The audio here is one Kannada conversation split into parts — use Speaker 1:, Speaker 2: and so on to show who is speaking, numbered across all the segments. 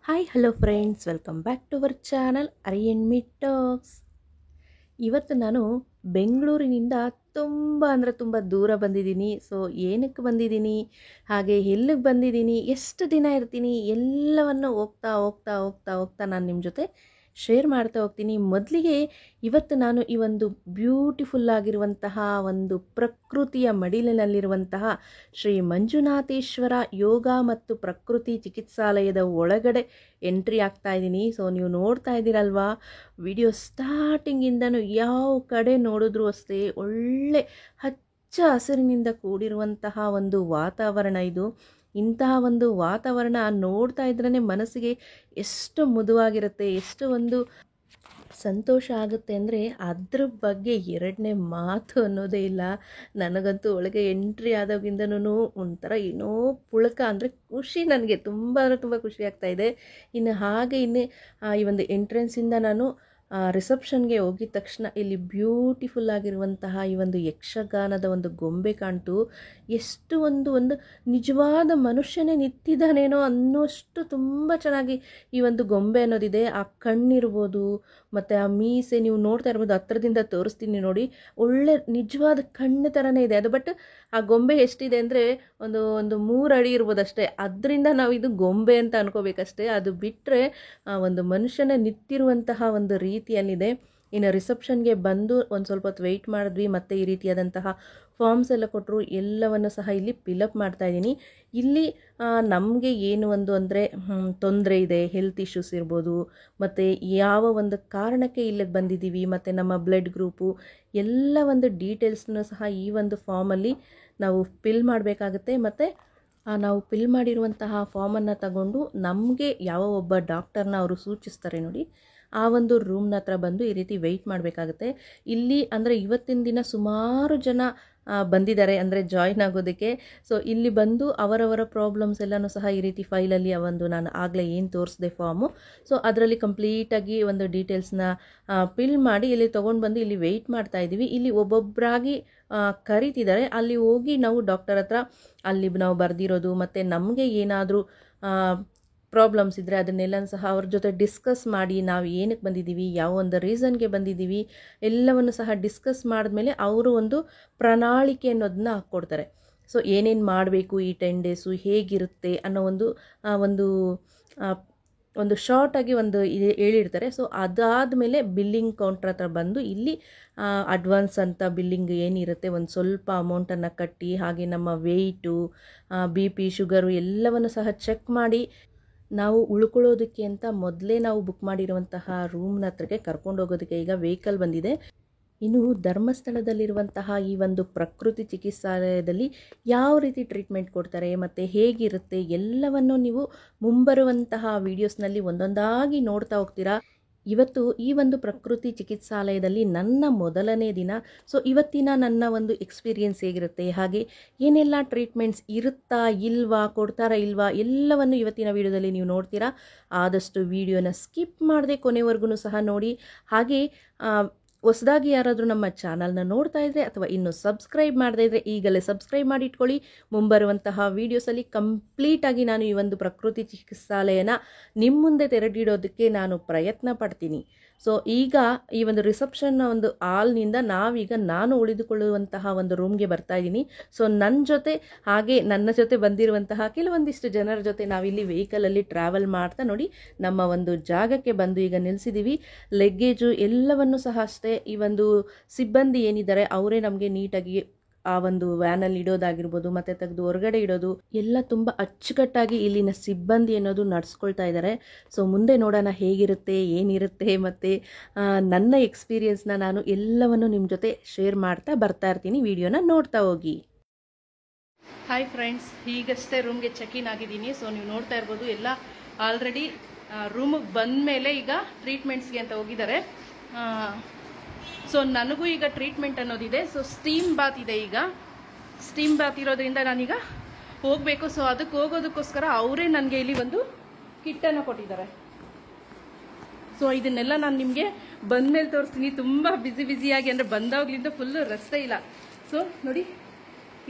Speaker 1: Hi hello friends, welcome back to our channel ಅರಿಯನ್ಮಿ ಟಾಕ್ಸ್. ಇವತ್ತು ನಾನು ಬೆಂಗಳೂರಿನಿಂದ ತುಂಬ ದೂರ ಬಂದಿದ್ದೀನಿ. ಸೊ ಏನಕ್ಕೆ ಬಂದಿದ್ದೀನಿ, ಹಾಗೆ ಎಲ್ಲಿಗೆ ಬಂದಿದ್ದೀನಿ, ಎಷ್ಟು ದಿನ ಇರ್ತೀನಿ, ಎಲ್ಲವನ್ನು ಹೋಗ್ತಾ ಹೋಗ್ತಾ ಹೋಗ್ತಾ ಹೋಗ್ತಾ ನಾನು ನಿಮ್ಮ ಜೊತೆ ಶೇರ್ ಮಾಡ್ತಾ ಹೋಗ್ತೀನಿ. ಮೊದಲಿಗೆ ಇವತ್ತು ನಾನು ಈ ಒಂದು ಬ್ಯೂಟಿಫುಲ್ ಆಗಿರುವಂತಹ ಒಂದು ಪ್ರಕೃತಿಯ ಮಡಿಲಿನಲ್ಲಿರುವಂತಹ ಶ್ರೀ ಮಂಜುನಾಥೇಶ್ವರ ಯೋಗ ಮತ್ತು ಪ್ರಕೃತಿ ಚಿಕಿತ್ಸಾಲಯದ ಒಳಗಡೆ ಎಂಟ್ರಿ ಆಗ್ತಾ ಇದ್ದೀನಿ. ಸೊ ನೀವು ನೋಡ್ತಾ ಇದ್ದೀರಲ್ವಾ, ವಿಡಿಯೋ ಸ್ಟಾರ್ಟಿಂಗಿಂದನೂ ಯಾವ ಕಡೆ ನೋಡಿದ್ರೂ ಅಷ್ಟೇ ಒಳ್ಳೆ ಹಚ್ಚ ಹಸಿರಿನಿಂದ ಕೂಡಿರುವಂತಹ ಒಂದು ವಾತಾವರಣ ಇದು. ಇಂತಹ ಒಂದು ವಾತಾವರಣ ನೋಡ್ತಾ ಇದ್ರೇ ಮನಸ್ಸಿಗೆ ಎಷ್ಟು ಮುದುವಾಗಿರುತ್ತೆ, ಎಷ್ಟು ಒಂದು ಸಂತೋಷ ಆಗುತ್ತೆ ಅಂದರೆ ಅದ್ರ ಬಗ್ಗೆ ಎರಡನೇ ಮಾತು ಅನ್ನೋದೇ ಇಲ್ಲ. ನನಗಂತೂ ಒಳಗೆ ಎಂಟ್ರಿ ಆದಾಗಿಂದನೂ ಒಂಥರ ಏನೋ ಪುಳಕ ಅಂದರೆ ಖುಷಿ, ನನಗೆ ತುಂಬ ಖುಷಿ ಆಗ್ತಾ ಇದೆ. ಇನ್ನು ಹಾಗೆ ಈ ಒಂದು ಎಂಟ್ರೆನ್ಸಿಂದ ನಾನು ರಿಸೆಪ್ಷನ್ಗೆ ಹೋಗಿದ ತಕ್ಷಣ ಇಲ್ಲಿ ಬ್ಯೂಟಿಫುಲ್ ಆಗಿರುವಂತಹ ಈ ಒಂದು ಯಕ್ಷಗಾನದ ಒಂದು ಗೊಂಬೆ ಕಾಣ್ತು. ಎಷ್ಟು ಒಂದು ನಿಜವಾದ ಮನುಷ್ಯನೇ ನಿಂತಿದ್ದಾನೇನೋ ಅನ್ನೋಷ್ಟು ತುಂಬ ಚೆನ್ನಾಗಿ ಈ ಒಂದು ಗೊಂಬೆ ಅನ್ನೋದಿದೆ. ಆ ಕಣ್ಣಿರ್ಬೋದು ಮತ್ತು ಆ ಮೀಸೆ ನೀವು ನೋಡ್ತಾ ಇರ್ಬೋದು, ಹತ್ರದಿಂದ ತೋರಿಸ್ತೀನಿ ನೋಡಿ, ಒಳ್ಳೆ ನಿಜವಾದ ಕಣ್ಣು ಥರನೇ ಇದೆ ಅದು. ಬಟ್ ಆ ಗೊಂಬೆ ಎಷ್ಟಿದೆ ಅಂದರೆ ಒಂದು 3 ಅಡಿ ಇರ್ಬೋದು ಅಷ್ಟೇ. ಅದರಿಂದ ನಾವು ಇದು ಗೊಂಬೆ ಅಂತ ಅನ್ಕೋಬೇಕಷ್ಟೇ. ಅದು ಬಿಟ್ಟರೆ ಒಂದು ಮನುಷ್ಯನ ನಿಂತಿರುವಂತಹ ಒಂದು ರೀತಿಯಲ್ಲಿದೆ. ಇನ್ನು ರಿಸೆಪ್ಷನ್ಗೆ ಬಂದು ಒಂದು ಸ್ವಲ್ಪ ಹೊತ್ತು ವೆಯ್ಟ್ ಮಾಡಿದ್ವಿ. ಮತ್ತು ಈ ರೀತಿಯಾದಂತಹ ಫಾರ್ಮ್ಸ್ ಎಲ್ಲ ಕೊಟ್ಟರು, ಎಲ್ಲವನ್ನು ಸಹ ಇಲ್ಲಿ ಫಿಲಪ್ ಮಾಡ್ತಾಯಿದ್ದೀನಿ. ಇಲ್ಲಿ ನಮಗೆ ಏನು ಅಂದರೆ ತೊಂದರೆ ಇದೆ, ಹೆಲ್ತ್ ಇಶ್ಯೂಸ್ ಇರ್ಬೋದು, ಮತ್ತು ಯಾವ ಒಂದು ಕಾರಣಕ್ಕೆ ಇಲ್ಲಿಗೆ ಬಂದಿದ್ದೀವಿ, ಮತ್ತು ನಮ್ಮ ಬ್ಲಡ್ ಗ್ರೂಪು ಎಲ್ಲ ಒಂದು ಡೀಟೇಲ್ಸ್ನೂ ಸಹ ಈ ಒಂದು ಫಾರ್ಮಲ್ಲಿ ನಾವು ಫಿಲ್ ಮಾಡಬೇಕಾಗುತ್ತೆ. ಮತ್ತು ನಾವು ಫಿಲ್ ಮಾಡಿರುವಂತಹ ಫಾರ್ಮನ್ನು ತಗೊಂಡು ನಮಗೆ ಯಾವ ಒಬ್ಬ ಡಾಕ್ಟರ್ನ ಅವರು ಸೂಚಿಸ್ತಾರೆ ನೋಡಿ, ಆ ಒಂದು ರೂಮ್ನ ಹತ್ರ ಬಂದು ಈ ರೀತಿ ವೆಯ್ಟ್ ಮಾಡಬೇಕಾಗುತ್ತೆ. ಇಲ್ಲಿ ಅಂದರೆ ಇವತ್ತಿನ ದಿನ ಸುಮಾರು ಜನ ಬಂದಿದ್ದಾರೆ ಅಂದರೆ ಜಾಯಿನ್ ಆಗೋದಕ್ಕೆ. ಸೊ ಇಲ್ಲಿ ಬಂದು ಅವರವರ ಪ್ರಾಬ್ಲಮ್ಸ್ ಎಲ್ಲನೂ ಸಹ ಈ ರೀತಿ ಫೈಲಲ್ಲಿ ನಾನು ಆಗಲೇ ಏನು ತೋರಿಸಿದೆ ಫಾರ್ಮು, ಸೊ ಅದರಲ್ಲಿ ಕಂಪ್ಲೀಟಾಗಿ ಒಂದು ಡೀಟೇಲ್ಸ್ನ ಫಿಲ್ ಮಾಡಿ ಇಲ್ಲಿ ತೊಗೊಂಡು ಬಂದು ಇಲ್ಲಿ ವೆಯ್ಟ್ ಮಾಡ್ತಾ ಇದ್ದೀವಿ. ಇಲ್ಲಿ ಒಬ್ಬೊಬ್ಬರಾಗಿ ಕರೀತಿದ್ದಾರೆ. ಅಲ್ಲಿ ಹೋಗಿ ನಾವು ಡಾಕ್ಟರ್ ಹತ್ರ ಅಲ್ಲಿ ನಾವು ಬರೆದಿರೋದು ಮತ್ತು ನಮಗೆ ಏನಾದರೂ ಪ್ರಾಬ್ಲಮ್ಸ್ ಇದ್ದರೆ ಅದನ್ನೆಲ್ಲ ಸಹ ಅವ್ರ ಜೊತೆ ಡಿಸ್ಕಸ್ ಮಾಡಿ ನಾವು ಏನಕ್ಕೆ ಬಂದಿದ್ದೀವಿ, ಯಾವ ಒಂದು ರೀಸನ್ಗೆ ಬಂದಿದ್ದೀವಿ ಎಲ್ಲವನ್ನು ಸಹ ಡಿಸ್ಕಸ್ ಮಾಡಿದ್ಮೇಲೆ ಅವರು ಒಂದು ಪ್ರಣಾಳಿಕೆ ಅನ್ನೋದನ್ನ ಹಾಕ್ಕೊಡ್ತಾರೆ. ಸೊ ಏನೇನು ಮಾಡಬೇಕು ಈ 10 ಡೇಸು ಹೇಗಿರುತ್ತೆ ಅನ್ನೋ ಒಂದು ಶಾರ್ಟಾಗಿ ಹೇಳಿರ್ತಾರೆ. ಸೊ ಅದಾದಮೇಲೆ ಬಿಲ್ಲಿಂಗ್ ಕೌಂಟ್ರ್ ಹತ್ರ ಬಂದು ಇಲ್ಲಿ ಅಡ್ವಾನ್ಸ್ ಅಂತ ಬಿಲ್ಲಿಂಗ್ ಏನಿರುತ್ತೆ ಒಂದು ಸ್ವಲ್ಪ ಅಮೌಂಟನ್ನು ಕಟ್ಟಿ, ಹಾಗೆ ನಮ್ಮ ವೆಯ್ಟು, BP, ಶುಗರು ಎಲ್ಲವನ್ನು ಸಹ ಚೆಕ್ ಮಾಡಿ ನಾವು ಉಳ್ಕೊಳ್ಳೋದಕ್ಕೆ ಅಂತ ಮೊದಲೇ ನಾವು ಬುಕ್ ಮಾಡಿರುವಂತಹ ರೂಮ್ನ ಹತ್ರಕ್ಕೆ ಕರ್ಕೊಂಡು ಹೋಗೋದಕ್ಕೆ ಈಗ ವೆಹಿಕಲ್ ಬಂದಿದೆ. ಇನ್ನು ಧರ್ಮಸ್ಥಳದಲ್ಲಿರುವಂತಹ ಈ ಒಂದು ಪ್ರಕೃತಿ ಚಿಕಿತ್ಸಾಲಯದಲ್ಲಿ ಯಾವ ರೀತಿ ಟ್ರೀಟ್ಮೆಂಟ್ ಕೊಡ್ತಾರೆ ಮತ್ತು ಹೇಗಿರುತ್ತೆ ಎಲ್ಲವನ್ನು ನೀವು ಮುಂಬರುವಂತಹ ವೀಡಿಯೋಸ್ನಲ್ಲಿ ಒಂದೊಂದಾಗಿ ನೋಡ್ತಾ ಹೋಗ್ತೀರಾ. ಇವತ್ತು ಈ ಒಂದು ಪ್ರಕೃತಿ ಚಿಕಿತ್ಸಾಲಯದಲ್ಲಿ ನನ್ನ ಮೊದಲನೇ ದಿನ. ಸೊ ಇವತ್ತಿನ ನನ್ನ ಒಂದು ಎಕ್ಸ್ಪೀರಿಯೆನ್ಸ್ ಹೇಗಿರುತ್ತೆ, ಹಾಗೆ ಏನೆಲ್ಲ ಟ್ರೀಟ್ಮೆಂಟ್ಸ್ ಇರುತ್ತಾ ಇಲ್ವಾ, ಕೊಡ್ತಾರಾ ಇಲ್ವಾ ಎಲ್ಲವನ್ನು ಇವತ್ತಿನ ವಿಡಿಯೋದಲ್ಲಿ ನೀವು ನೋಡ್ತೀರಾ. ಆದಷ್ಟು ವಿಡಿಯೋನ ಸ್ಕಿಪ್ ಮಾಡದೆ ಕೊನೆವರೆಗೂ ಸಹ ನೋಡಿ. ಹಾಗೆ ಹೊಸದಾಗಿ ಯಾರಾದರೂ ನಮ್ಮ ಚಾನಲ್ನ ನೋಡ್ತಾ ಇದ್ದರೆ ಅಥವಾ ಇನ್ನೂ ಸಬ್ಸ್ಕ್ರೈಬ್ ಮಾಡದೇ ಇದ್ದರೆ ಈಗಲೇ ಸಬ್ಸ್ಕ್ರೈಬ್ ಮಾಡಿ ಇಟ್ಕೊಳ್ಳಿ. ಮುಂಬರುವಂತಹ ವೀಡಿಯೋಸಲ್ಲಿ ಕಂಪ್ಲೀಟಾಗಿ ನಾನು ಈ ಒಂದು ಪ್ರಕೃತಿ ಚಿಕಿತ್ಸಾಲಯನ ನಿಮ್ಮ ಮುಂದೆ ತೆರೆದಿಡೋದಕ್ಕೆ ನಾನು ಪ್ರಯತ್ನ ಪಡ್ತೀನಿ. ಸೊ ಈಗ ಈ ಒಂದು ರಿಸೆಪ್ಷನ್ನ ಒಂದು ಹಾಲ್ನಿಂದ ನಾನು ಉಳಿದುಕೊಳ್ಳುವಂತಹ ಒಂದು ರೂಮ್ಗೆ ಬರ್ತಾ ಇದ್ದೀನಿ. ಸೊ ನನ್ನ ಜೊತೆ ಹಾಗೆ ನನ್ನ ಜೊತೆ ಬಂದಿರುವಂತಹ ಕೆಲವೊಂದಿಷ್ಟು ಜನರ ಜೊತೆ ನಾವಿಲ್ಲಿ ವೆಹಿಕಲಲ್ಲಿ ಟ್ರಾವೆಲ್ ಮಾಡ್ತಾ ನೋಡಿ ನಮ್ಮ ಒಂದು ಜಾಗಕ್ಕೆ ಬಂದು ಈಗ ನಿಲ್ಲಿಸಿದ್ದೀವಿ. ಲಗ್ಗೇಜು ಎಲ್ಲವನ್ನು ಸಹ ಅಷ್ಟೇ ಈ ಒಂದು ಸಿಬ್ಬಂದಿ ಏನಿದ್ದಾರೆ ಅವರೇ ನಮಗೆ ನೀಟಾಗಿ ಆ ಒಂದು ವ್ಯಾನಲ್ಲಿ ಇಡೋದಾಗಿರ್ಬೋದು ಮತ್ತು ತೆಗೆದು ಹೊರಗಡೆ ಇಡೋದು ಎಲ್ಲ ತುಂಬ ಅಚ್ಚುಕಟ್ಟಾಗಿ ಇಲ್ಲಿನ ಸಿಬ್ಬಂದಿ ಅನ್ನೋದು ನಡೆಸ್ಕೊಳ್ತಾ ಇದ್ದಾರೆ. ಸೊ ಮುಂದೆ ನೋಡೋಣ ಹೇಗಿರುತ್ತೆ ಏನಿರುತ್ತೆ ಮತ್ತು ನನ್ನ ಎಕ್ಸ್ಪೀರಿಯೆನ್ಸ್ನ ನಾನು ಎಲ್ಲವನ್ನು ನಿಮ್ಮ ಜೊತೆ ಶೇರ್ ಮಾಡ್ತಾ ಬರ್ತಾ ಇರ್ತೀನಿ. ವಿಡಿಯೋನ ನೋಡ್ತಾ ಹೋಗಿ. ಹಾಯ್ ಫ್ರೆಂಡ್ಸ್, ಈಗಷ್ಟೇ ರೂಮ್ಗೆ ಚೆಕ್ ಇನ್ ಆಗಿದ್ದೀನಿ. ಸೊ ನೀವು ನೋಡ್ತಾ ಇರ್ಬೋದು ಎಲ್ಲ ಆಲ್ರೆಡಿ ರೂಮಿಗೆ ಬಂದ ಮೇಲೆ ಈಗ ಟ್ರೀಟ್ಮೆಂಟ್ಸ್ಗೆ ಅಂತ ಹೋಗಿದ್ದಾರೆ. ಸೊ ನನಗೂ ಈಗ ಟ್ರೀಟ್ಮೆಂಟ್ ಅನ್ನೋದಿದೆ. ಸೊ ಸ್ಟೀಮ್ ಬಾತ್ ಇದೆ, ಈಗ ಸ್ಟೀಮ್ ಬಾತ್ ಇರೋದ್ರಿಂದ ನಾನೀಗ ಹೋಗಬೇಕು. ಸೊ ಅದಕ್ಕೆ ಹೋಗೋದಕ್ಕೋಸ್ಕರ ಅವರೇ ನನಗೆ ಇಲ್ಲಿ ಒಂದು ಕಿಟ್ಟನ್ನು ಕೊಟ್ಟಿದ್ದಾರೆ. ಸೊ ಇದನ್ನೆಲ್ಲ ನಾನು ನಿಮಗೆ ಬಂದಮೇಲೆ ತೋರಿಸ್ತೀನಿ. ತುಂಬ ಬ್ಯುಸಿಯಾಗಿ ಅಂದರೆ ಬಂದಾಗ್ಲಿಂದ ಫುಲ್ಲು ರಸ್ತೆ ಇಲ್ಲ. ಸೊ ನೋಡಿ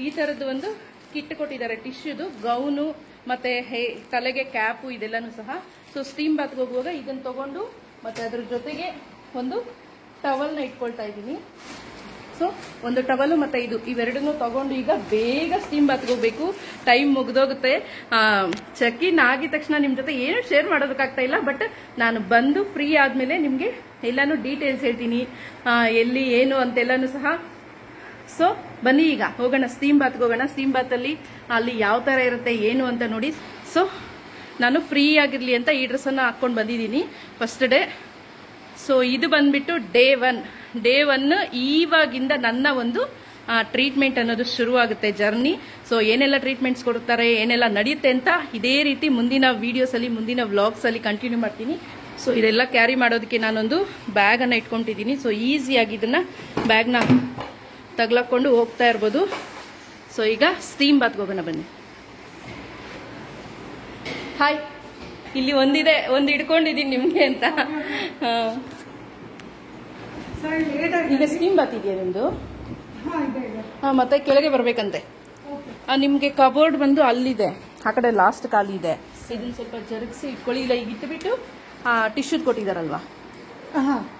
Speaker 1: ಈ ಥರದ್ದು ಒಂದು ಕಿಟ್ ಕೊಟ್ಟಿದ್ದಾರೆ, ಟಿಶ್ಯೂದು, ಗೌನು, ಮತ್ತು ತಲೆಗೆ ಕ್ಯಾಪು ಇದೆಲ್ಲನೂ ಸಹ. ಸೊ ಸ್ಟೀಮ್ ಬಾತ್ಗೆ ಹೋಗುವಾಗ ಇದನ್ನು ತೊಗೊಂಡು ಮತ್ತು ಅದ್ರ ಜೊತೆಗೆ ಒಂದು ಟವಲ್ನ ಇಟ್ಕೊಳ್ತಾ ಇದ್ದೀನಿ. ಸೊ ಒಂದು ಟವಲು ಮತ್ತು ಇವೆರಡನ್ನೂ ತಗೊಂಡು ಈಗ ಬೇಗ ಸ್ಟೀಮ್ ಬಾತ್ಗೆ ಹೋಗ್ಬೇಕು. ಟೈಮ್ ಮುಗಿದೋಗುತ್ತೆ. ಚೆಕ್-ಇನ್ ಆಗಿದ ತಕ್ಷಣ ನಿಮ್ಮ ಜೊತೆ ಏನು ಶೇರ್ ಮಾಡೋದಕ್ಕಾಗ್ತಾ ಇಲ್ಲ. ಬಟ್ ನಾನು ಬಂದು ಫ್ರೀ ಆದಮೇಲೆ ನಿಮಗೆ ಎಲ್ಲಾನು ಡೀಟೇಲ್ಸ್ ಹೇಳ್ತೀನಿ, ಎಲ್ಲಿ ಏನು ಅಂತೆಲ್ಲನೂ ಸಹ. ಸೊ ಬನ್ನಿ ಈಗ ಹೋಗೋಣ, ಸ್ಟೀಮ್ ಬಾತ್ಗೆ ಹೋಗೋಣ. ಸ್ಟೀಮ್ ಬಾತಲ್ಲಿ ಅಲ್ಲಿ ಯಾವ ಥರ ಇರುತ್ತೆ ಏನು ಅಂತ ನೋಡಿ. ಸೊ ನಾನು ಫ್ರೀ ಆಗಿರಲಿ ಅಂತ ಈ ಡ್ರೆಸ್ಸನ್ನು ಹಾಕ್ಕೊಂಡು ಬಂದಿದ್ದೀನಿ ಫಸ್ಟ್ ಡೇ. ಸೊ ಇದು ಬಂದ್ಬಿಟ್ಟು ಡೇ ಒನ್. ಇವಾಗಿಂದ ನನ್ನ ಒಂದು ಟ್ರೀಟ್ಮೆಂಟ್ ಅನ್ನೋದು ಶುರುವಾಗುತ್ತೆ, ಜರ್ನಿ. ಸೊ ಏನೆಲ್ಲ ಟ್ರೀಟ್ಮೆಂಟ್ಸ್ ಕೊಡ್ತಾರೆ, ಏನೆಲ್ಲ ನಡೆಯುತ್ತೆ ಅಂತ ಇದೇ ರೀತಿ ಮುಂದಿನ ವೀಡಿಯೋಸಲ್ಲಿ, ಮುಂದಿನ ವ್ಲಾಗ್ಸಲ್ಲಿ ಕಂಟಿನ್ಯೂ ಮಾಡ್ತೀನಿ. ಸೊ ಇದೆಲ್ಲ ಕ್ಯಾರಿ ಮಾಡೋದಕ್ಕೆ ನಾನೊಂದು ಬ್ಯಾಗನ್ನು ಇಟ್ಕೊಂಡಿದ್ದೀನಿ. ಸೊ ಈಸಿಯಾಗಿ ಇದನ್ನು ಬ್ಯಾಗ್ನ ತಗ್ಲಾಕೊಂಡು ಹೋಗ್ತಾ ಇರ್ಬೋದು. ಸೊ ಈಗ ಸ್ಟೀಮ್ ಬಾತ್ಗೆ ಹೋಗೋಣ ಬನ್ನಿ. ಹಾಯ್, ಇಲ್ಲಿ ಒಂದಿದೆ, ಒಂದು ಇಟ್ಕೊಂಡಿದ್ದೀನಿ ನಿಮಗೆ ಅಂತ. ಈಗ ಸ್ಟೀಮ್ ಬಾತ್ ಇದೆಯಾ ನಿಮ್ದು? ಮತ್ತೆ ಕೆಳಗೆ ಬರ್ಬೇಕಂತೆ. ನಿಮ್ಗೆ ಕಬೋರ್ಡ್ ಬಂದು ಅಲ್ಲಿದೆ, ಆ ಕಡೆ ಲಾಸ್ಟ್ ಖಾಲಿ ಇದೆ. ಇದನ್ನ ಸ್ವಲ್ಪ ಜರುಗಿಸಿ ಇಟ್ಕೊಳ್ಳಿ. ಇಲ್ಲ ಈಗ ಇಟ್ಬಿಟ್ಟು ಟಿಶ್ಯೂದ್ ಕೊಟ್ಟಿದಾರಲ್ವಾ,